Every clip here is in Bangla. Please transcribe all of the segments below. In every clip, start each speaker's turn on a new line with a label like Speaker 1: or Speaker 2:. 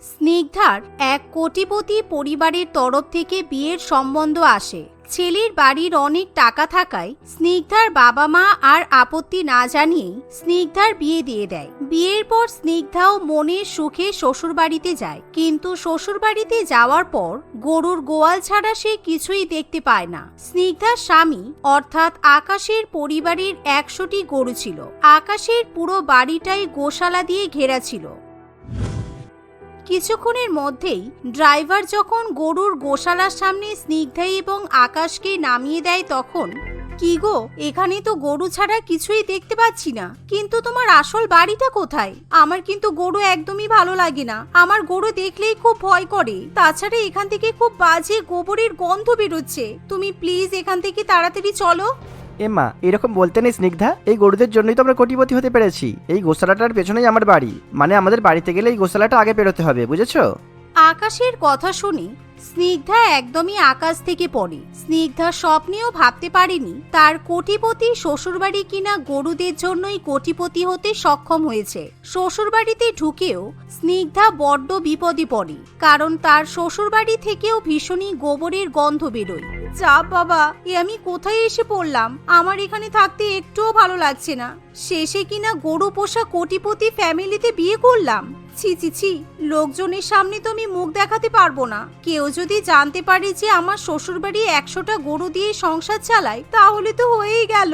Speaker 1: স্নিগ্ধার এক কোটিপতি পরিবারের তরফ থেকে বিয়ের সম্বন্ধ আসে। ছেলের বাড়ির অনেক টাকা থাকায় স্নিগ্ধার বাবা মা আর আপত্তি না জানিয়েই স্নিগ্ধার বিয়ে দিয়ে দেয়। বিয়ের পর স্নিগ্ধাও মনের সুখে শ্বশুরবাড়িতে যায়, কিন্তু শ্বশুরবাড়িতে যাওয়ার পর গরুর গোয়াল ছাড়া সে কিছুই দেখতে পায় না। স্নিগ্ধার স্বামী অর্থাৎ আকাশের পরিবারের 100টি গরু ছিল। আকাশের পুরো বাড়িটাই গোশালা দিয়ে ঘেরা ছিল। কিছুক্ষণের মধ্যেই ড্রাইভার যখন গরুর গোশালার সামনে স্নিগ্ধা এবং আকাশকে নামিয়ে দেয় তখন, কি গো, এখানে তো গরু ছাড়া কিছুই দেখতে পাচ্ছি না, কিন্তু তোমার আসল বাড়িটা কোথায়? আমার কিন্তু গরু একদমই ভালো লাগে না, আমার গরু দেখলেই খুব ভয় করে। তাছাড়া এখান থেকে খুব বাজে গোবরের গন্ধ বেরোচ্ছে, তুমি প্লিজ এখান থেকে তাড়াতাড়ি চলো।
Speaker 2: এমা, এরকম বলতে নেই স্নিগ্ধা, এই গরুদের জন্যই তো আমরা কোটিপতি হতে পেরেছি। এই গোশালাটার পেছনেই আমার বাড়ি, মানে আমাদের বাড়িতে গেলে এই গোশালাটা আগে পেরোতে হবে, বুঝেছো?
Speaker 1: আকাশের কথা শুনে স্নিগ্ধা একদমই আকাশ থেকে পড়ে। স্নিগ্ধা স্বপ্নেও ভাবতে পারেনি তার কোটিপতি শ্বশুরবাড়ি কিনা গরুদের জন্যই কোটিপতি হতে সক্ষম হয়েছে। শ্বশুরবাড়িতে ঢুকেও স্নিগ্ধা বড্ড বিপদে পড়ে, কারণ তার শ্বশুরবাড়ি থেকেও ভীষণই গোবরের গন্ধ বেরোয়। যা বাবা, এ আমি কোথায় এসে পড়লাম? আমার এখানে থাকতে একটুও ভালো লাগছে না। শেষে কিনা গরু পোষা কোটিপতি ফ্যামিলিতে বিয়ে করলাম। ছি ছি ছি, লোকজনের সামনে তো আমি মুখ দেখাতে পারবো না। কেউ যদি জানতে পারে যে আমার শ্বশুরবাড়ি 100টা গরু দিয়ে সংসার চালায়, তাহলে তো হয়েই গেল।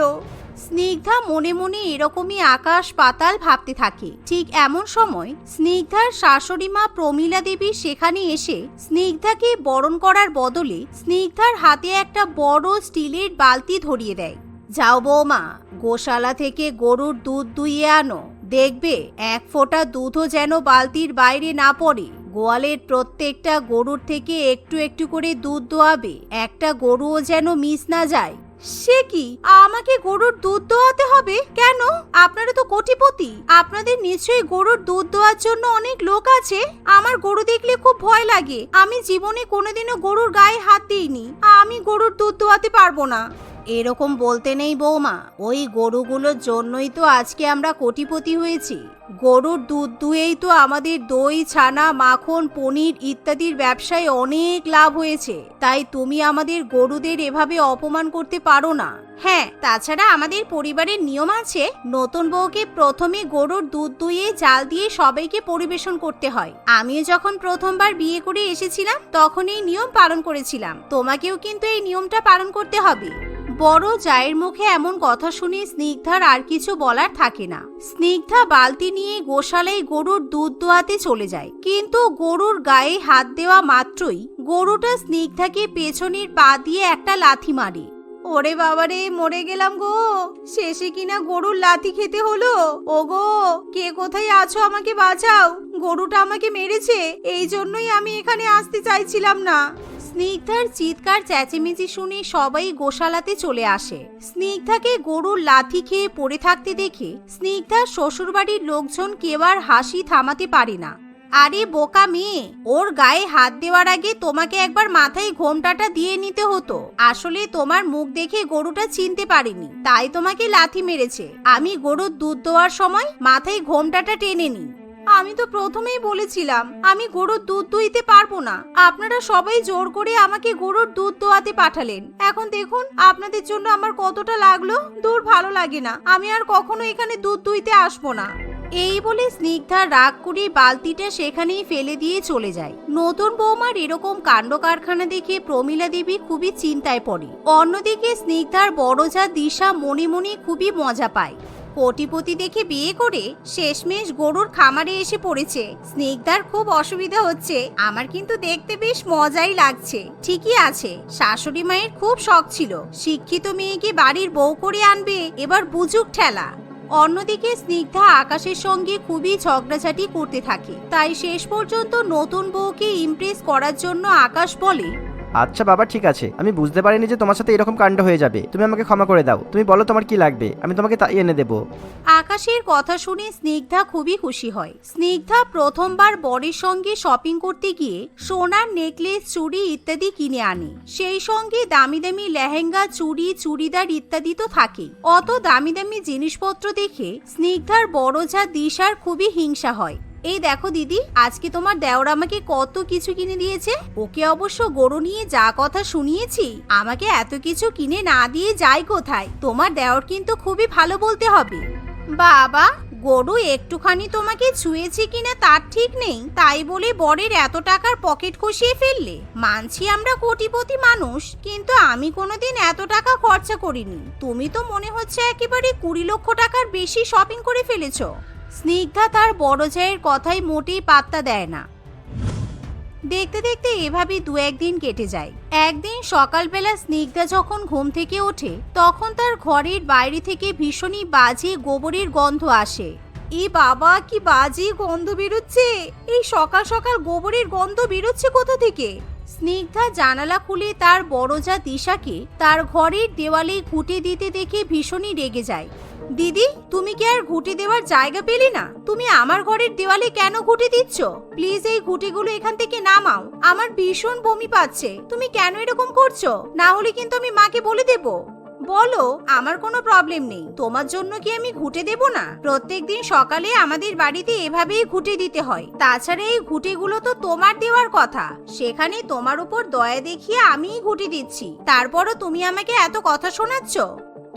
Speaker 1: স্নিগ্ধা মনে মনে এরকমই আকাশ পাতাল ভাবতে থাকে। ঠিক এমন সময় স্নিগ্ধার শাশুড়ি মা প্রমীলা দেবী সেখানে এসে স্নিগ্ধাকে বরণ করার বদলে স্নিগ্ধার হাতে একটা বড় স্টিলের বালতি ধরিয়ে দেয়। যাও বৌমা, গোশালা থেকে গরুর দুধ দুইয়ে আনো। দেখবে 1 ফোঁটা দুধও যেন বালতির বাইরে না পড়ে। গোয়ালের প্রত্যেকটা গরুর থেকে একটু একটু করে দুধ দোয়াবে, একটা গরুও যেন মিস না যায়। সে কি, আমাকে গরুর দুধ দোয়াতে হবে কেন? আপনারা তো কোটিপতি, আপনাদের নিশ্চয়ই গরুর দুধ দোয়ার জন্য অনেক লোক আছে। আমার গরু দেখলে খুব ভয় লাগে, আমি জীবনে কোনোদিনও গরুর গায়ে হাত দিইনি, আমি গরুর দুধ দোয়াতে পারবো না। এরকম বলতে নেই বৌমা, ওই গরুগুলোর জন্যই তো আজকে আমরা কোটিপতি হয়েছি। গরুর দুধ দুয়েই তো আমাদের দই, ছানা, মাখন, পনির ইত্যাদির ব্যবসায় অনেক লাভ হয়েছে। তাই তুমি আমাদের গরুদের এভাবে অপমান করতে পারো না। হ্যাঁ, তাছাড়া আমাদের পরিবারের নিয়ম আছে, নতুন বউকে প্রথমে গরুর দুধ দুইয়ে জাল দিয়ে সবাইকে পরিবেশন করতে হয়। আমিও যখন প্রথমবার বিয়ে করে এসেছিলাম তখন এই নিয়ম পালন করেছিলাম, তোমাকেও কিন্তু এই নিয়মটা পালন করতে হবে। বড় জায়ের মুখে এমন কথা শুনে স্নিগ্ধার আর কিছু বলার থাকে না। স্নিগ্ধা বালতি নিয়ে গোশালায় গরুর দুধ দোয়াতে চলে যায়, কিন্তু গরুর গায়ে হাত দেওয়া মাত্রই গরুটা স্নিগ্ধাকে পেছনের পা দিয়ে একটা লাথি মারে। ওরে বাবারে, মরে গেলাম গো, শেষে কিনা গরুর লাথি খেতে হলো। ও গো, কে কোথায় আছো, আমাকে বাঁচাও, গরুটা আমাকে মেরেছে, এই জন্যই আমি এখানে আসতে চাইছিলাম না। স্নিগ্ধার চিৎকার চেঁচেমেচি শুনে সবাই গোশালাতে চলে আসে। স্নিগ্ধাকে গরুর লাথি খেয়ে পড়ে থাকতে দেখে স্নিগ্ধার শ্বশুরবাড়ির লোকজন কেউ আর হাসি থামাতে পারে না। আরে বোকা মেয়ে, ওর গায়ে হাত দেওয়ার আগে তোমাকে একবার মাথায় ঘোমটাটা দিয়ে নিতে হতো। আসলে তোমার মুখ দেখে গরুটা চিনতে পারেনি, তাই তোমাকে লাথি মেরেছে। আমি গরুর দুধ দোয়ার সময় মাথায় ঘোমটাটা টেনে নিই। আমি তো প্রথমেই বলেছিলাম আমি গরুর দুধ দুইতে পারবো না, আপনারা সবাই জোর করে আমাকে গরুর দুধ দোয়াতে পাঠালেন। এখন দেখুন আপনাদের জন্য আমার কতটা লাগলো। দূর, ভালো লাগে না, আমি আর কখনো এখানে দুধ দুইতে আসবো না। এই বলে স্নিগ্ধা রাগ করে বালতিটা সেখানেই ফেলে দিয়ে চলে যায়। নতুন বৌমার এরকম কাণ্ড কারখানা দেখে প্রমীলা দেবী খুবই চিন্তায় পড়ে। অন্যদিকে স্নিগ্ধার বড় যা দিশা মনে মনে খুবই মজা পায়। কোটিপতি দেখে বিয়ে করে শেষমেশ গরুর খামারে এসে পড়েছে। স্নিগ্ধার খুব অসুবিধা হচ্ছে, আমার কিন্তু দেখতে বেশ মজাই লাগছে। ঠিকই আছে, শাশুড়ি মায়ের খুব শখ ছিল শিক্ষিত মেয়েকে বাড়ির বউ করে আনবে, এবার বুঝুক ঠেলা। অন্যদিকে স্নিগ্ধা আকাশের সঙ্গে খুবই ঝগড়াঝাটি করতে থাকে। তাই শেষ পর্যন্ত নতুন বউকে ইমপ্রেস করার জন্য আকাশ বলে,
Speaker 2: আচ্ছা বাবা, ঠিক আছে, আমি বুঝতে পারিনি যে তোমার সাথে এরকম কাণ্ড হয়ে যাবে। তুমি আমাকে ক্ষমা করে দাও, তুমি বলো তোমার কি লাগবে, আমি তোমাকে তাই এনে দেবো।
Speaker 1: আকাশের কথা শুনে স্নিগ্ধা খুবই খুশি হয়। স্নিগ্ধা প্রথমবার বরের সঙ্গে শপিং করতে গিয়ে সোনার নেকলেস, চুড়ি ইত্যাদি কিনে আনে। সেই সঙ্গে দামি দামি লেহেঙ্গা, চুড়ি, চুড়িদার ইত্যাদি তো থাকেই। অত দামি দামি জিনিসপত্র দেখে স্নিগ্ধার বড় যা দিশার খুবই হিংসা হয়। এই দেখো দিদি, আজকে তোমার দেওর আমাকে কত কিছু কিনে দিয়েছে। ওকে অবশ্য গরু নিয়ে যা কথা শুনিয়েছি, আমাকে এত কিছু কিনে না দিয়ে যায় কোথায়। তোমার দেওর কিন্তু খুবই ভালো বলতে হবে। বাবা, গরু একটুখানি তোমাকে ছুঁয়েছে কিনা তার ঠিক নেই, তাই বলে বরের এত টাকার পকেট কষিয়ে ফেললে? মানছি আমরা কোটিপতি মানুষ, কিন্তু আমি কোনোদিন এত টাকা খরচা করিনি। তুমি তো মনে হচ্ছে একেবারে 20 লক্ষ টাকার বেশি শপিং করে ফেলেছো। স্নিগ্ধা তার বড় জায়ের কথাই মোটেই পাত্তা দেয় না। দেখতে দেখতে এভাবেই 2-1 দিন কেটে যায়। একদিন সকালবেলা স্নিগ্ধা যখন ঘুম থেকে ওঠে, তখন তার ঘরের বাইরে থেকে ভীষণই বাজে গোবরের গন্ধ আসে। এ বাবা, কি বাজে গন্ধ বেরোচ্ছে! এই সকাল সকাল গোবরের গন্ধ বেরোচ্ছে কোথা থেকে? স্নিগ্ধা জানালা খুলে তার বড় জা দিশাকে তার ঘরের দেওয়ালে ঘুঁটে দিতে দেখে ভীষণই রেগে যায়। দিদি, তুমি কি আর ঘুঁটে দেওয়ার জায়গা পেলে না? তুমি আমার ঘরের দেওয়ালে কেন ঘুঁটে দিচ্ছ? প্লিজ এই ঘুঁটেগুলো এখান থেকে নামাও। আমার ভীষণ বমি পাচ্ছে। তুমি কেন এরকম করছো? না হলে কিন্তু আমি মাকে বলে দেব। বলো, আমার কোনো প্রবলেম নেই। তোমার জন্য কি আমি ঘুঁটে দেব না? প্রত্যেকদিন সকালে আমাদের বাড়িতে এভাবেই ঘুঁটে দিতে হয়। তাছাড়া এই ঘুঁটেগুলো তো তোমার দেওয়ার কথা, সেখানে তোমার উপর দয়া দেখিয়ে আমিই ঘুঁটে দিচ্ছি। তারপরও তুমি আমাকে এত কথা শোনাচ্ছ।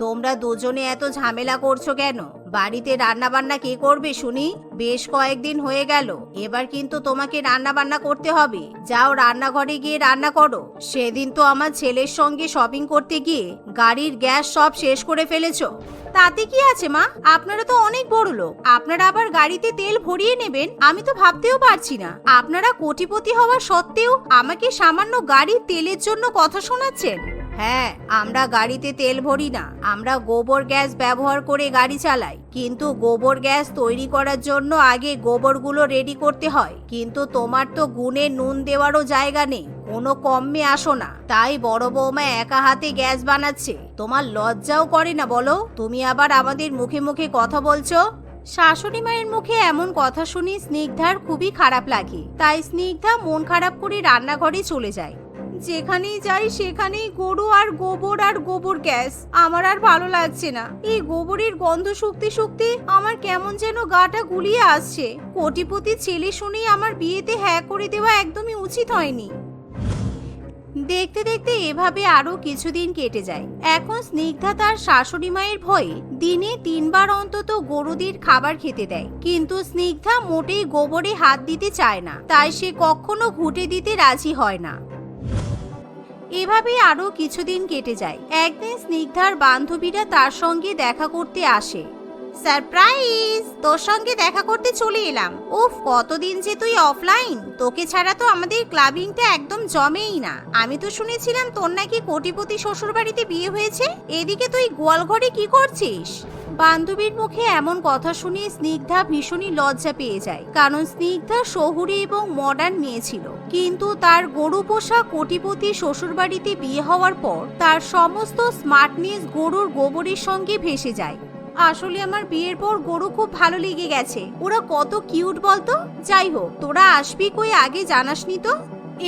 Speaker 1: তোমরা দুজনে এত ঝামেলা করছো কেন? বাড়িতে রান্না বান্না কে করবে শুনি? বেশ কয়েকদিন হয়ে গেল, এবার কিন্তু তোমাকে রান্না বান্না করতে হবে। যাও রান্নাঘরে গিয়ে রান্না করো। সেদিন তো আমার ছেলের সঙ্গে শপিং করতে গিয়ে গাড়ির গ্যাস সব শেষ করে ফেলেছো। তাতে কি আছে মা? আপনারা তো অনেক বড় লোক, আপনারা আবার গাড়িতে তেল ভরিয়ে নেবেন, আমি তো ভাবতেও পারছি না। আপনারা কোটিপতি হওয়া সত্ত্বেও আমাকে সামান্য গাড়ির তেলের জন্য কথা শোনাচ্ছেন। হ্যাঁ, আমরা গাড়িতে তেল ভরি না, আমরা গোবর গ্যাস ব্যবহার করে গাড়ি চালাই। কিন্তু গোবর গ্যাস তৈরি করার জন্য আগে গোবরগুলো রেডি করতে হয়। কিন্তু তোমার তো গুণে নুন দেওয়ারও জায়গা নেই, কোনো কমে আসো না। তাই বড় বৌমা একা হাতে গ্যাস বানাচ্ছে। তোমার লজ্জাও করে না বলো? তুমি আবার আমাদের মুখে মুখে কথা বলছো। শাশুড়ি মায়ের মুখে এমন কথা শুনে স্নিগ্ধার খুবই খারাপ লাগে। তাই স্নিগ্ধা মন খারাপ করে রান্নাঘরে চলে যায়। যেখানেই যাই সেখানেই গরু আর গোবর গ্যাস। আমার আর ভালো লাগছে না। এই গোবরের গন্ধ শুকতে শুকতে আমার কেমন যেন গাটা গুলিয়ে আসছে। কোটিপতি ছেলে শুনেই আমার বিয়েতে হ্যাঁ করে দেওয়া একদমই উচিত হয়নি। দেখতে দেখতে এভাবে আরো কিছুদিন কেটে যায়। এখন স্নিগ্ধা তার শাশুড়ি মায়ের ভয়ে দিনে 3 বার অন্তত গরুদের খাবার খেতে দেয়। কিন্তু স্নিগ্ধা মোটেই গোবরে হাত দিতে চায় না, তাই সে কখনো ঘুঁটে দিতে রাজি হয় না। এভাবেই আরো কিছুদিন কেটে যায়। একদিন স্নিগ্ধার বান্ধবীরা তার সঙ্গে দেখা করতে আসে। সারপ্রাইজ, তোর সঙ্গে দেখা করতে চলে এলাম। উফ, কতদিন যে তুই অফলাইন। তোকে ছাড়া তো আমাদের ক্লাবিংটা একদম জমেই না। আমি তো শুনেছিলাম তোর নাকি কোটিপতি শ্বশুর বাড়িতে বিয়ে হয়েছে। এদিকে তুই গোয়ালঘরে কি করছিস? বান্ধবীর মুখে এমন কথা শুনে স্নিগ্ধা ভীষণই লজ্জা পেয়ে যায়, কারণ স্নিগ্ধা শহুরে এবং মডার্ন মেয়ে ছিল। কিন্তু তার গরু পোষা কোটিপতি শ্বশুর বাড়িতে বিয়ে হওয়ার পর তার সমস্ত স্মার্টনেস গরুর গোবরের সঙ্গে ভেসে যায়। আসলে আমার বিয়ের পর গরু খুব ভালো লেগে গেছে। ওরা কত কিউট বলতো। যাই হোক, তোরা আসবি কই আগে জানাসনি তো।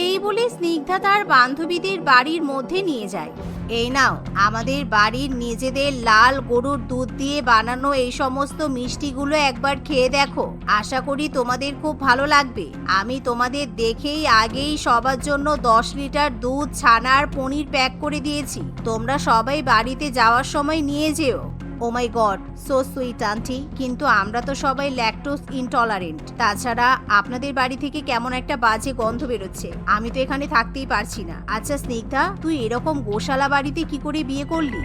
Speaker 1: এই বলে স্নিগ্ধা তার বান্ধবীদের বাড়ির মধ্যে নিয়ে যায়। এই নাও, আমাদের বাড়ির নিজেদের লাল গরুর দুধ দিয়ে বানানো এই সমস্ত মিষ্টিগুলো একবার খেয়ে দেখো। আশা করি তোমাদের খুব ভালো লাগবে। আমি তোমাদের দেখেই আগেই সবার জন্য 10 লিটার দুধ, ছানা আর পনির প্যাক করে দিয়েছি। তোমরা সবাই বাড়িতে যাওয়ার সময় নিয়ে যেও। ও মাই গড, সো সুইট আন্টি। কিন্তু আমরা তো সবাই ল্যাকটোজ ইনটলারেন্ট। তাছাড়া আপনাদের বাড়ি থেকে কেমন একটা বাজে গন্ধ বেরোচ্ছে। আমি তো এখানে থাকতেই পারছি না। আচ্ছা স্নিগ্ধা, তুই এরকম গোশালা বাড়িতে কি করে বিয়ে করলি?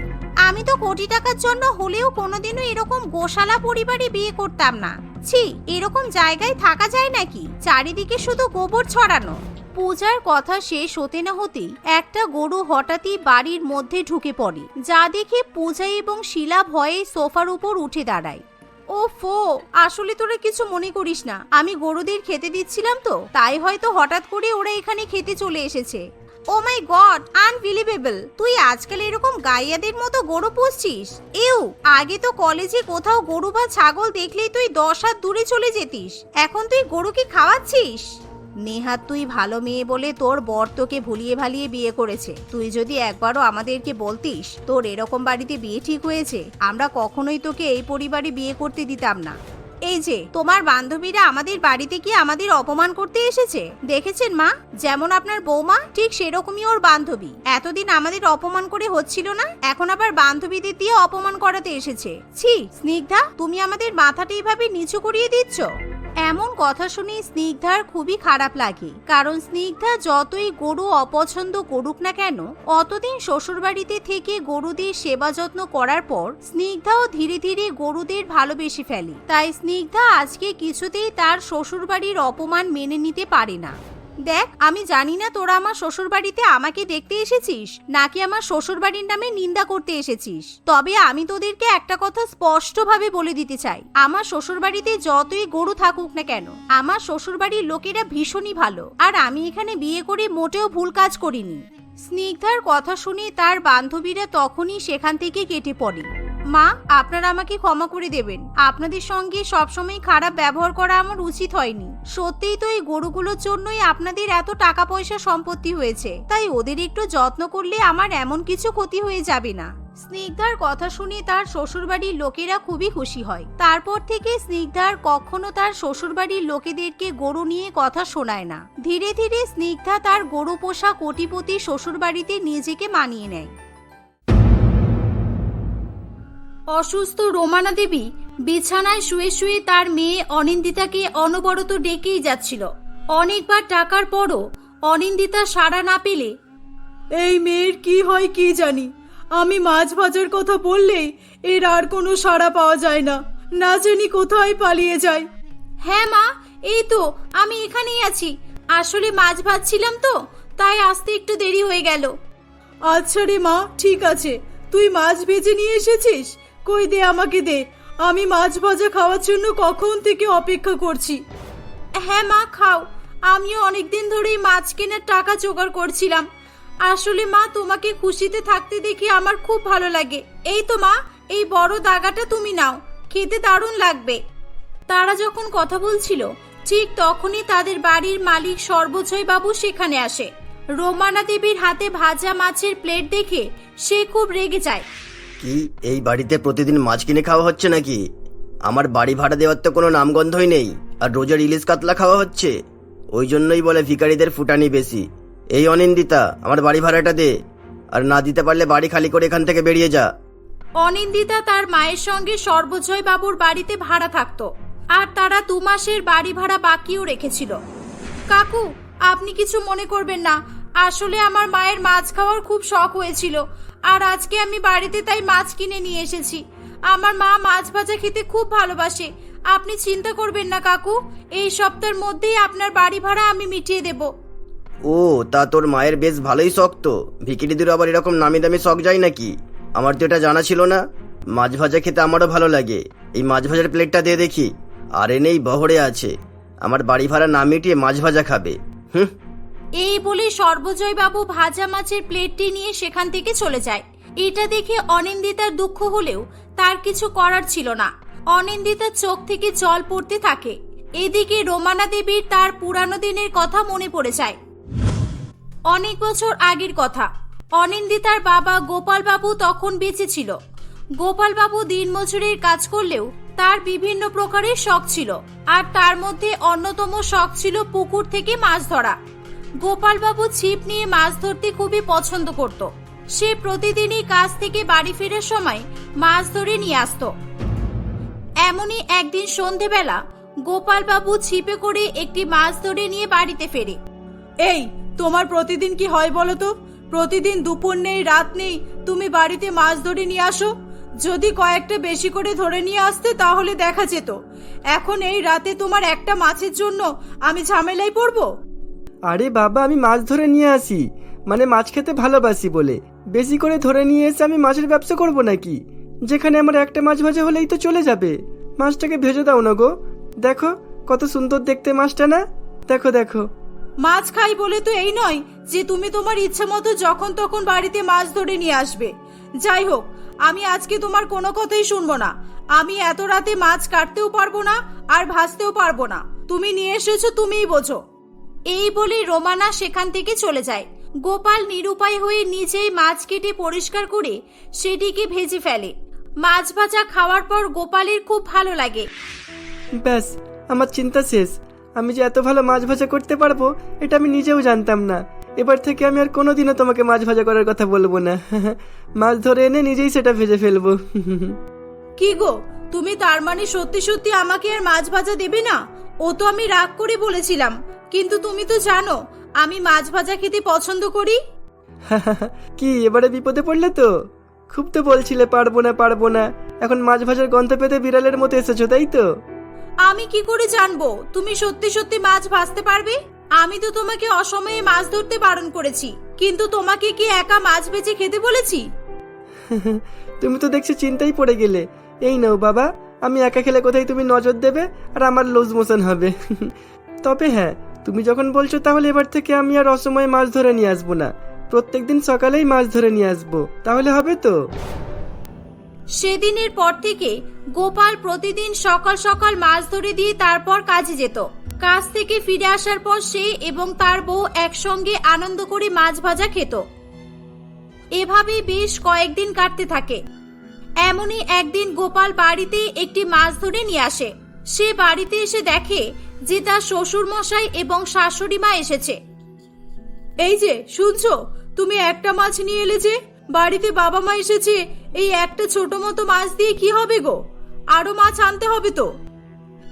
Speaker 1: আমি তো কোটি টাকার জন্য হলেও কোনোদিনও এরকম গোশালা পরিবারে বিয়ে করতাম না। ছি, এরকম জায়গায় থাকা যায় নাকি? চারিদিকে শুধু গোবর ছড়ানো। পূজার কথা শেষ হতে না হতেই একটা গরু হঠাৎই বাড়ির মধ্যে ঢুকে পড়ে, যা দেখে পূজা এবং শিলা ভয়ে সোফার উপর উঠে দাঁড়ায়। ওফো, আসলে তোরা কিছু মনে করিস না, আমি গরুদের খেতে দিচ্ছিলাম তো, তাই হয়তো হঠাৎ করে ওরা এখানে খেতে চলে এসেছে। ও মাই গড, আনবিলিভেবল। তুই আজকাল এরকম গাইয়াদের মতো গরু পুষছিস? এও, আগে তো কলেজে কোথাও গরু বা ছাগল দেখলেই তুই 10 হাত দূরে চলে যেতিস। এখন তুই গরুকে খাওয়াচ্ছিস? নেহাত তুই ভালো মেয়ে বলে তোর বর তোকে ভুলিয়ে ভালিয়ে বিয়ে করেছে। তুই যদি একবারও আমাদেরকে বলতিস তোর এরকম বাড়িতে বিয়ে ঠিক হয়েছে, আমরা কখনোই তোকে এই পরিবারে বিয়ে করতে দিতাম না। এই যে তোমার বান্ধবীরা আমাদের বাড়িতে কি আমাদের অপমান করতে এসেছে, দেখেছেন মা? যেমন আপনার বৌমা ঠিক সেরকমই ওর বান্ধবী। এতদিন আমাদের অপমান করে হচ্ছিল না, এখন আবার বান্ধবীদের দিয়ে অপমান করাতে এসেছে। ছি স্নিগ্ধা, তুমি আমাদের মাথাটা এইভাবে নিচু করিয়ে দিচ্ছ। এমন কথা শুনে স্নিগ্ধার খুবই খারাপ লাগে, কারণ স্নিগ্ধা যতই গরু অপছন্দ করুক না কেন, অতদিন শ্বশুরবাড়িতে থেকে গরুদের সেবা যত্ন করার পর স্নিগ্ধাও ধীরে ধীরে গরুদের ভালোবেসে ফেলে। তাই স্নিগ্ধা আজকে কিছুতেই তার শ্বশুরবাড়ির অপমান মেনে নিতে পারে না। দেখ, আমি জানি না তোরা আমার শ্বশুরবাড়িতে আমাকে দেখতে এসেছিস নাকি আমার শ্বশুরবাড়ির নামে নিন্দা করতে এসেছিস, তবে আমি তোদেরকে একটা কথা স্পষ্টভাবে বলে দিতে চাই, আমার শ্বশুরবাড়িতে যতই গরু থাকুক না কেন, আমার শ্বশুরবাড়ির লোকেরা ভীষণই ভালো, আর আমি এখানে বিয়ে করে মোটেও ভুল কাজ করিনি। স্নিগ্ধার কথা শুনে তার বান্ধবীরা তখনই সেখান থেকে কেটে পড়ে। মা, আপনারা আমাকে ক্ষমা করে দেবেন, আপনাদের সঙ্গে সবসময় খারাপ ব্যবহার করা আমার উচিত হয়নি। সত্যিই তো এই গরুগুলোর জন্যই আপনাদের এত টাকা পয়সা সম্পত্তি হয়েছে, তাই ওদের একটু যত্ন করলে আমার এমন কিছু ক্ষতি হয়ে যাবে না। স্নিগ্ধার কথা শুনে তার শ্বশুরবাড়ির লোকেরা খুবই খুশি হয়। তারপর থেকে স্নিগ্ধার কখনো তার শ্বশুরবাড়ির লোকেদেরকে গরু নিয়ে কথা শোনায় না। ধীরে ধীরে স্নিগ্ধা তার গরু পোষা কোটিপতি শ্বশুরবাড়িতে নিজেকে মানিয়ে নেয়। অসুস্থ রোমানা দেবী বিছানায় শুয়ে শুয়ে তার মেয়ে অনিন্দিতাকে অনবরত ডেকেই যাচ্ছিল। অনেকবার ডাকার পরও অনিন্দিতা সাড়া না পেলে
Speaker 3: এই মেয়ের কি হয় কি জানি, আমি মাছ ভাজার কথা বললেই এর আর কোনো সাড়া পাওয়া যায় না, না জানি কোথায় পালিয়ে যায়।
Speaker 1: হ্যাঁ মা, এই তো আমি এখানেই আছি, আসলে মাছ ভাজছিলাম তো তাই আসতে একটু দেরি হয়ে গেল।
Speaker 3: আচ্ছা রে মা, ঠিক আছে, তুই মাছ ভেজে নিয়ে এসেছিস? কই দে, আমাকে দে, আমি মাছ ভাজা খাওয়ার জন্য কখন থেকে অপেক্ষা করছি।
Speaker 1: হ্যাঁ মা, খাও, আমিও অনেকদিন ধরেই মাছ কেনার টাকা জোগাড় করছিলাম। আসলে মা, তোমাকে খুশিতে থাকতে দেখে আমার খুব ভালো লাগে। এই তো মা, এই বড় দাগাটা তুমি নাও, খেতে দারুণ লাগবে। তারা যখন কথা বলছিল ঠিক তখনই তাদের বাড়ির মালিক সর্বজয় বাবু সেখানে আসে। রোমানা দেবীর হাতে ভাজা মাছের প্লেট দেখে সে খুব রেগে যায়।
Speaker 4: কি এই বাড়িতে প্রতিদিন মাছ কিনে খাওয়া হচ্ছে নাকি? আমার বাড়ি ভাড়া দেওয়ার তো কোনো নামগন্ধই নেই, আর রোজের ইলিশ কাতলা খাওয়া হচ্ছে। ওই জন্যই বলে ভিখারিদের ফুটানি বেশি। এই অনিন্দিতা, আমার বাড়ি ভাড়াটা দে, আর না দিতে পারলে বাড়ি খালি করে এখান থেকে বেরিয়ে যা।
Speaker 1: অনিন্দিতা তার মায়ের সঙ্গে সর্বজয় বাবুর বাড়িতে ভাড়া থাকতো, আর তারা 2 মাসের বাড়ি ভাড়া বাকিও রেখেছিল। কাকু, আপনি কিছু মনে করবেন না, আসলে আমার মায়ের মাছ খাওয়ার খুব শখ হয়েছিল, আর আজকে আমি বাড়িতে তাই মাছ কিনে নিয়ে এসেছি। আমার মা মাছ ভাজা খেতে খুব ভালোবাসে, আপনি চিন্তা করবেন না কাকু, এই সপ্তাহের মধ্যেই আপনার বাড়ি ভাড়া আমি মিটিয়ে দেব।
Speaker 4: ও, তা তোর মায়ের বেশ ভালোই শখ তো। ভিখিরিদের আবার এরকম নামি দামি শখ যায় নাকি? আমার তো এটা জানা ছিল না। মাছ ভাজা খেতে আমারও ভালো লাগে, এই মাছ ভাজার প্লেটটা দিয়ে দেখি। আর এনেই বহরে আছে, আমার বাড়ি ভাড়া না মিটিয়ে মাছ ভাজা খাবে। হুম।
Speaker 1: এই বলে সর্বজয় বাবু ভাজা মাছের প্লেটটি নিয়ে সেখান থেকে চলে যায়। এটা দেখে অনিন্দিতার দুঃখ হলেও তার কিছু করার ছিল না। অনিন্দিতার চোখ থেকে জল পড়তে থাকে। এদিকে রোমানা দেবীর তার পুরানো দিনের কথা মনে পড়ে যায়। অনেক বছর আগের কথা। অনিন্দিতার বাবা গোপাল বাবু তখন বেঁচে ছিল। গোপাল বাবু দিনমজুরের কাজ করলেও তার বিভিন্ন প্রকারের শখ ছিল, আর তার মধ্যে অন্যতম শখ ছিল পুকুর থেকে মাছ ধরা। গোপাল বাবু ছিপ নিয়ে মাছ ধরতে খুবই পছন্দ করত। সে প্রতিদিনই কাজ থেকে বাড়ি ফেরার সময় মাছ ধরে নিয়ে আসতো। এমনই একদিন সন্ধেবেলা গোপাল বাবু ছিপে করে একটি মাছ ধরে নিয়ে বাড়িতে ফেরে।
Speaker 3: এই, তোমার প্রতিদিন কি হয় বলো তো? প্রতিদিন দুপুর নেই রাত নেই তুমি বাড়িতে মাছ ধরে নিয়ে আসো। যদি কয়েকটা বেশি করে ধরে নিয়ে আসতে তাহলে দেখা যেত। এখন এই রাতে তোমার একটা মাছের জন্য আমি ঝামেলায় পড়বো?
Speaker 2: আরে বাবা, আমি মাছ ধরে নিয়ে আসি, মানে মাছ খেতে ভালোবাসি বলে। বেশি করে ধরে নিয়ে এসে আমি মাছের ব্যবসা করব নাকি? যেখানে আমার একটা মাছ ভাজা হলেই তো চলে যাবে। মাছটাকে ভেজে দাও না গো। দেখো কত সুন্দর দেখতে মাছটা, না? দেখো দেখো।
Speaker 3: মাছ খাই বলে তো এই নয় যে তুমি তোমার ইচ্ছে মতো যখন তখন বাড়িতে মাছ ধরে নিয়ে আসবে। যাই হোক, আমি আজকে তোমার কোনো কথাই শুনবো না। আমি এত রাতে মাছ কাটতেও পারবো না আর ভাজতেও পারবো না। তুমি নিয়ে এসেছো, তুমিই বোঝো।
Speaker 1: এই বলে রোমানা সেখান থেকে চলে যায়। গোপাল নিরুপায় হয়ে নিজেই মাছ কেটে পরিষ্কার করে সেটিকে ভেজে ফেলে। মাছ ভাজা খাওয়ার পর গোপালের খুব ভালো লাগে।
Speaker 2: ব্যাস, আমার চিন্তা শেষ। আমি যে এত ভালো মাছ ভাজা করতে পারবো এটা আমি নিজেও জানতাম না। এবার থেকে আমি আর কোনোদিনও তোমাকে মাছ ভাজা করার কথা বলবো না। মাছ ধরে এনে নিজেই সেটা ভেজে ফেলবো।
Speaker 3: কি গো, তুমি তার মানে সত্যি সত্যি আমাকে আর মাছ ভাজা দেবে না? ও তো আমি রাগ করে বলেছিলাম, কিন্তু তুমি তো জানো আমি মাছ ভাজা খেতে পছন্দ করি।
Speaker 2: কি এবারে বিপদে পড়লে তো? খুব তো বলছিলে পারবো না পারবো না, এখন মাছ ভাজার গন্ধ পেতে বিড়ালের মতো এসেছো, তাই তো?
Speaker 3: আমি কি করে জানবো তুমি সত্যি সত্যি মাছ ভাজতে পারবে? আমি তো তোমাকে অসময়ে মাছ ধরতে বারণ করেছি, কিন্তু তোমাকে কি একা মাছ ভেজে খেতে বলেছি?
Speaker 2: তুমি তো দেখছি চিন্তাই পড়ে গেলে। এই নাও বাবা, আমি একা খেলে কোথায় তুমি নজর দেবে আর আমার লুজ মোশন হবে। তবে হ্যাঁ, তুমি যখন বলছো তাহলে এবার থেকে আমি আর অসময়ে মাছ ধরে নিয়ে আসবো না, প্রত্যেকদিন সকালেই মাছ ধরে নিয়ে আসবো, তাহলে হবে তো?
Speaker 3: সেদিনের পর থেকে গোপাল প্রতিদিন সকাল সকাল মাছ ধরে দিয়ে তারপর কাজে যেত। কাজ থেকে ফিরে আসার পর সে এবং তার বউ একসঙ্গে আনন্দ করে মাছ ভাজা খেত। এভাবে বেশ কয়েকদিন কাটতে থাকে। এমনই একদিন গোপাল বাড়িতে একটি মাছ ধরে নিয়ে আসে। সে বাড়িতে এসে দেখে যে তার শ্বশুর মশাই এবং শাশুড়ি মা এসেছে। এই যে শুনছো, তুমি একটা মাছ নিয়ে এলে যে? বাড়িতে বাবা মা এসেছে, এই একটা ছোট মতো মাছ দিয়ে কি হবে গো? আরো মাছ আনতে হবে তো।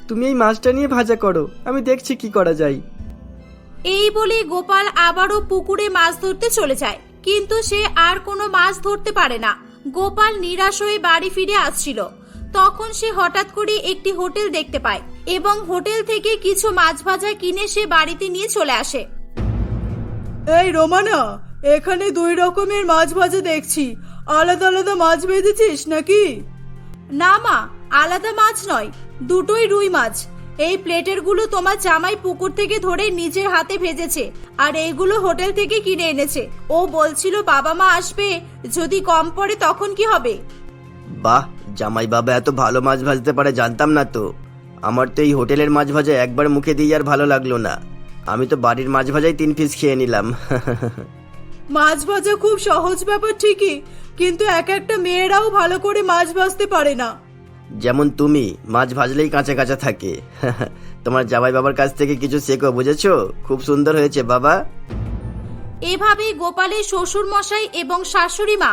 Speaker 2: তুমি এই মাছটা নিয়ে ভাজা করো, আমি দেখছি কি করা যায়।
Speaker 3: এই বলে গোপাল আবারও পুকুরে মাছ ধরতে চলে যায়, কিন্তু সে আর কোনো মাছ ধরতে পারে না। গোপাল নিরাশ হয়ে বাড়ি ফিরে আসছিল, তখন সে হঠাৎ করে একটি হোটেল দেখতে পায় এবং হোটেল থেকে কিছু মাছ ভাজা কিনে সে বাড়িতে নিয়ে চলে আসে। এই রোমানা, এখানে 2 রকমের মাছ ভাজা দেখছি, আলাদা আলাদা মাছ ভেজেছিস নাকি? না মা, আলাদা মাছ নয়, দুটোই রুই মাছ। এই প্লেটের গুলো তোমার জামাই পুকুর থেকে ধরে নিজের হাতে ভেজেছে, আর এইগুলো হোটেল থেকে কিনে এনেছে। ও বলছিল বাবা মা আসবে, যদি কম পড়ে তখন কি হবে?
Speaker 4: বাহ, জামাই বাবা এত ভালো মাছ ভাজতে পারে জানতাম না তো। আমার তো এই হোটেলের মাছ ভাজা একবার মুখে দিয়ে আর ভালো লাগলো না। আমি তো বাড়ির মাছ ভাজাই 3 পিস খেয়ে নিলাম।
Speaker 3: মাছ ভাজা খুব সহজ ব্যাপার ঠিকই, কিন্তু এক একটা মেয়েরাও ভালো করে মাছ ভাজতে পারে না।
Speaker 4: যেমন তুমি মাছ ভাজলেই কাঁচা কাঁচা থাকে। তোমার জামাই বাবার কাছ থেকে কিছু শেখো, বুঝেছো? খুব সুন্দর হয়েছে বাবা।
Speaker 3: এভাবে গোপালের শ্বশুর মশাই এবং শাশুড়ি মা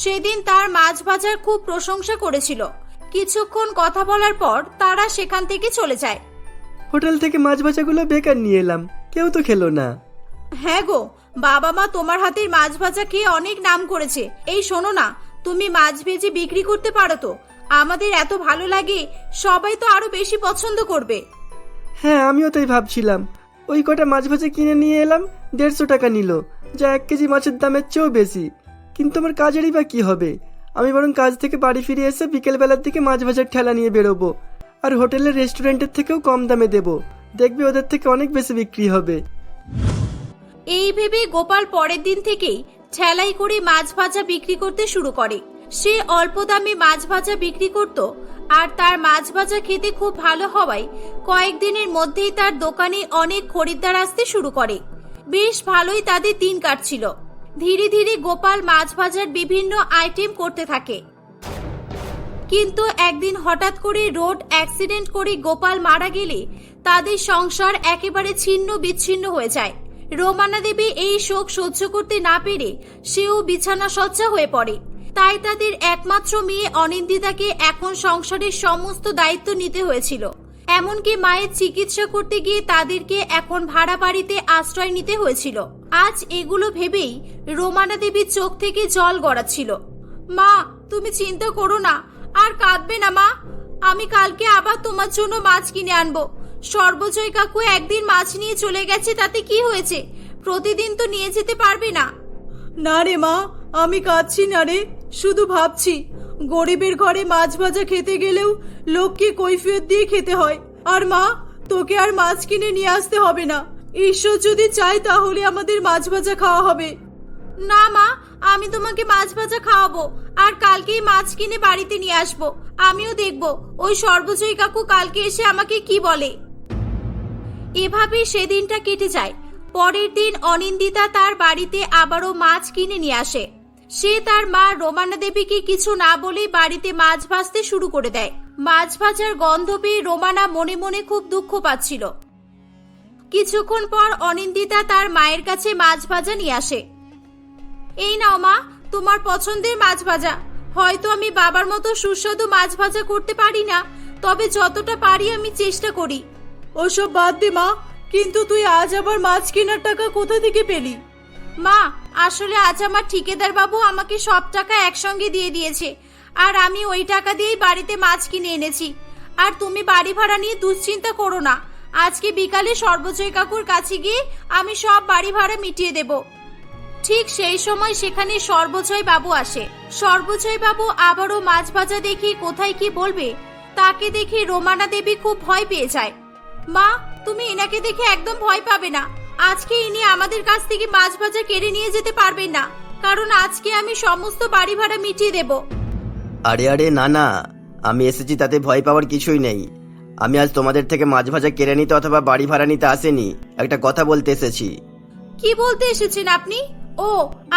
Speaker 3: সেদিন তার মাছ ভাজার খুব প্রশংসা করেছিল। কিছুক্ষণ কথা বলার পর তারা সেখান থেকে চলে যায়।
Speaker 2: হোটেল থেকে মাছ ভাজাগুলো বেকার নিয়ে এলাম, কেউ তো খেলো না।
Speaker 3: হ্যাঁ গো, বাবা মা তোমার হাতের মাছ ভাজা খেয়ে অনেক নাম করেছে। এই শোনো না, তুমি মাছ ভেজে বিক্রি করতে পারো তো? আমাদের এত ভালো লাগে, সবাই তো আরো বেশি পছন্দ করবে।
Speaker 2: হ্যাঁ, আমিও তাই ভাবছিলাম। ওই কটা মাছ ভাজা কিনে নিয়ে এলাম, 150 টাকা নিল, যা 1 কেজি মাছের দামের চেয়েও বেশি। কিন্তু আমার কাজেরই বা কি হবে? আমি বরং কাজ থেকে বাড়ি ফিরে এসে বিকেলবেলার দিকে মাছ ভাজার ঠেলা নিয়ে বেরোবো, আর হোটেলের রেস্টুরেন্টের থেকেও কম দামে দেবো। দেখবি ওদের থেকে অনেক বেশি বিক্রি হবে।
Speaker 3: এই ভেবে গোপাল পরের দিন থেকেই ঠেলাই করে মাছ ভাজা বিক্রি করতে শুরু করে। সে অল্প দামে মাছ ভাজা বিক্রি করত, আর তার মাছ ভাজা খেতে খুব ভালো হওয়ায় কয়েকদিনের মধ্যেই তার দোকানে অনেক খরিদ্দার আসতে শুরু করে। বেশ ভালোই তাদের দিন কাটছিল। ধীরে ধীরে গোপাল মাছ ভাজার বিভিন্ন আইটেম করতে থাকে। কিন্তু একদিন হঠাৎ করে রোড অ্যাক্সিডেন্ট করে গোপাল মারা গেলে তাদের সংসার একেবারে ছিন্ন বিচ্ছিন্ন হয়ে যায়। রোমানা দেবী এই শোক সহ্য করতে না পেরে সেও বিছানা শয্যা হয়ে পড়ে। তাই তাদের একমাত্র মেয়ে অনিন্দিতাকে এখন সংসারের সমস্ত দায়িত্ব নিতে হয়েছিল। এমনকি মায়ের চিকিৎসা করতে গিয়ে তাদেরকে এখন ভাড়া বাড়িতে আশ্রয় নিতে হয়েছিল। আজ এগুলো ভেবেই রোমানা দেবীর চোখ থেকে জল গড়াচ্ছিল। মা, তুমি চিন্তা করো না, আর কাঁদবে না মা। আমি কালকে আবার তোমার জন্য মাছ কিনে আনবো। সর্বজয় কাকু একদিন মাছ নিয়ে চলে গেছে, তাতে কি হয়েছে? প্রতিদিন তো নিয়ে যেতে পারবে না। না রে মা, আমি কাঁদছি না রে, শুধু ভাবছি গরিবের ঘরে মাছ ভাজা খেতে গেলেও লোককে কৈফিয়ত দিয়ে খেতে হয়। আর মা, তোকে আর মাছ কিনে নিয়ে আসতে হবে না। ঈশ্বর যদি চায় তাহলে আমাদের মাছ ভাজা খাওয়া হবে। না মা, আমি তোমাকে মাছ ভাজা খাওয়াবো, আর কালকেই মাছ কিনে বাড়িতে নিয়ে আসবো। আমিও দেখবো ওই সর্বজয়ী কাকু কালকে এসে আমাকে কি বলে। এভাবে সেদিনটা কেটে যায়। পরের দিন অনিন্দিতা তার বাড়িতে আবারও মাছ কিনে নিয়ে আসে। সে তার মা রোমানা দেবীকে কিছু না বলেই বাড়িতে মাছ ভাজতে শুরু করে দেয়।
Speaker 1: মাছ ভাজার গন্ধ পেয়ে রোমানা মনে মনে খুব দুঃখ পাচ্ছিল। কিছুক্ষণ পর অনিন্দিতা তার মায়ের কাছে মাছ ভাজা নিয়ে আসে। এই নাও মা, তোমার পছন্দের মাছ ভাজা। হয়তো আমি বাবার মতো সুস্বাদু মাছ ভাজা করতে পারি না, তবে যতটা পারি আমি চেষ্টা করি।
Speaker 3: ওসব বাদ দে মা, কিন্তু তুই আজ আবার মাছ কেনার টাকা কোথা থেকে পেলি?
Speaker 1: মা, আসলে আজ আমার ঠিকাদার বাবু আমাকে সব টাকা একসঙ্গে দিয়ে দিয়েছে, আর আমি ওই টাকা দিয়েই বাড়িতে মাছ কিনে এনেছি। আর তুমি বাড়ি ভাড়া নিয়ে দুশ্চিন্তা করো না, আজকে বিকালে সর্বজয় কাকুর কাছে গিয়ে আমি সব বাড়ি ভাড়া মিটিয়ে দেব। ঠিক সেই সময় সেখানে সর্বজয় বাবু আসে। সর্বজয় বাবু আবারও মাছ ভাজা দেখে কোথায় কি বলবে তাকে দেখে রোমানা দেবী খুব ভয় পেয়ে যায়। মা, তুমি এনাকে দেখে একদম ভয় পাবে না। আজকে ইনি আমাদের কাছ থেকে মাছ ভাজা কেড়ে নিয়ে যেতে পারবেন না, কারণ আজকে আমি সমস্ত বাড়ি ভাড়া মিটিয়ে দেব।
Speaker 4: আরে আরে না না, আমি এসেছি তাতে ভয় পাওয়ার কিছুই নেই। আমি আজ তোমাদের থেকে মাছ ভাজা কেড়ে নিতে অথবা বাড়ি ভাড়া নিতে আসেনি, একটা কথা বলতে এসেছি।
Speaker 1: কি বলতে এসেছেন আপনি? ও,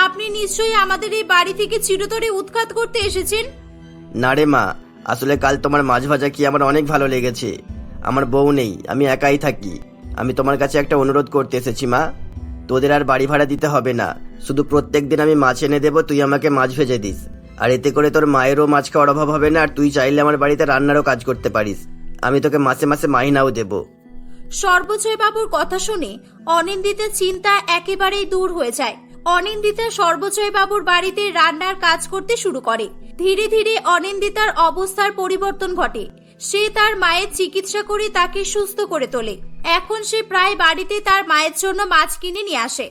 Speaker 1: আপনি নিশ্চয়ই আমাদের এই বাড়ি থেকে চিরতরে উৎখাত করতে এসেছেন।
Speaker 4: না রে মা, আসলে কাল তোমার মাছ ভাজা কি আমার অনেক ভালো লেগেছে। আমার বউ নেই, আমি একাই থাকি। আমি তোমার কাছে একটা অনুরোধ করতে এসেছি মা, তোদের আর বাড়ি ভাড়া দিতে হবে না। শুধু প্রত্যেক দিন আমি মাছ এনে দেবো, তুই আমাকে মাছ ভেজে দিস। আর এতে করে তোর মায়েরও মাছ খাওয়ার অভাব হবে না, আর তুই চাইলে আমার বাড়িতে রান্নারও কাজ করতে পারিস। আমি তোকে মাসে মাসে মাইনাও দেবো।
Speaker 1: সর্বজয় বাবুর কথা শুনে অনিন্দিতার চিন্তা একেবারেই দূর হয়ে যায়। অনিন্দিতা সর্বজয় বাবুর বাড়িতে রান্নার কাজ করতে শুরু করে। ধীরে ধীরে অনিন্দিতার অবস্থার পরিবর্তন ঘটে। সে তার মায়ের চিকিৎসা করে তাকে সুস্থ করে তোলে। এখন সে প্রায় বাড়িতে তার মায়ের জন্য মাছ কিনে নিয়ে আসে।